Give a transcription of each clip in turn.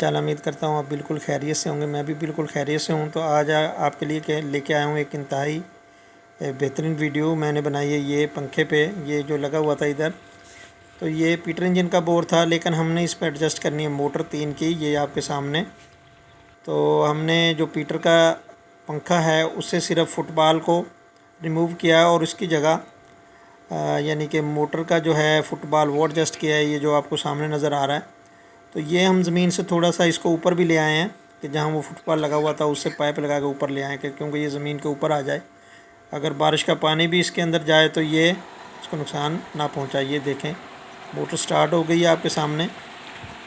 हाल, उम्मीद करता हूँ आप बिल्कुल खैरियत से होंगे। मैं भी बिल्कुल खैरियत से हूँ। तो आज आपके लिए लेके आया हूँ एक इंतहाई बेहतरीन वीडियो मैंने बनाई है। ये पंखे पे ये जो लगा हुआ था इधर, तो ये पीटर इंजन का बोर था, लेकिन हमने इस पर एडजस्ट करनी है मोटर 3 की, ये आपके सामने। तो हमने जो पीटर का पंखा है उससे सिर्फ फुटबॉल को रिमूव किया और उसकी जगह यानी कि मोटर का जो है फुटबॉल वो एडजस्ट किया है, ये जो आपको सामने नज़र आ रहा है। तो ये हम ज़मीन से थोड़ा सा इसको ऊपर भी ले आए हैं कि जहाँ वो फुटबॉल लगा हुआ था उससे पाइप लगा के ऊपर ले आए कि क्योंकि ये ज़मीन के ऊपर आ जाए। अगर बारिश का पानी भी इसके अंदर जाए तो ये इसको नुकसान ना पहुँचाए। ये देखें मोटर स्टार्ट हो गई है आपके सामने।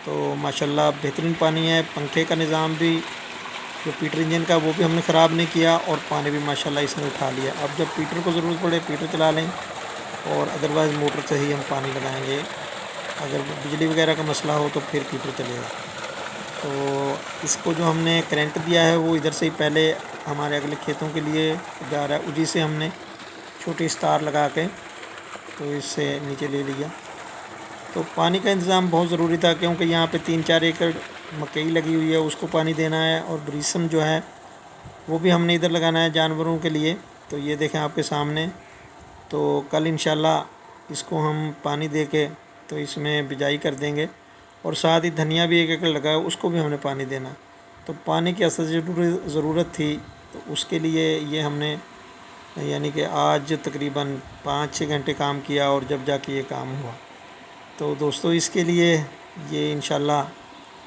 तो माशाल्लाह बेहतरीन पानी है। पंखे का निज़ाम भी जो पीटर इंजन का वो भी हमने ख़राब नहीं किया और पानी भी माशाल्लाह इसने उठा लिया। अब जब पीटर को ज़रूरत पड़े पीटर चला लें और अदरवाइज़ मोटर से ही हम पानी लगाएंगे। अगर बिजली वगैरह का मसला हो तो फिर पीटर चलेगा। तो इसको जो हमने करंट दिया है वो इधर से ही पहले हमारे अगले खेतों के लिए जा रहा है, उसी से हमने छोटी तार लगा के तो इससे नीचे ले लिया। तो पानी का इंतज़ाम बहुत ज़रूरी था क्योंकि यहाँ पे 3-4 एकड़ मकई लगी हुई है, उसको पानी देना है और ब्रीसम जो है वो भी हमने इधर लगाना है जानवरों के लिए। तो ये देखें आपके सामने। तो कल इंशाल्लाह इसको हम पानी दे के तो इसमें बिजाई कर देंगे और साथ ही धनिया भी 1 एकड़ लगा है, उसको भी हमने पानी देना। तो पानी की असल ज़रूरत थी, तो उसके लिए ये हमने यानी कि आज तकरीबन 5-6 घंटे काम किया और जब जाके ये काम हुआ। तो दोस्तों इसके लिए ये इंशाल्लाह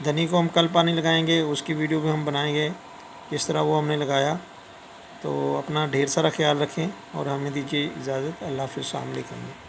धनी को हम कल पानी लगाएंगे, उसकी वीडियो भी हम बनाएंगे किस तरह वो हमने लगाया। तो अपना ढेर सारा ख्याल रखें और हमें दीजिए इजाज़त। अल्लाह हाफ़िज़। अस्सलाम वालेकुम।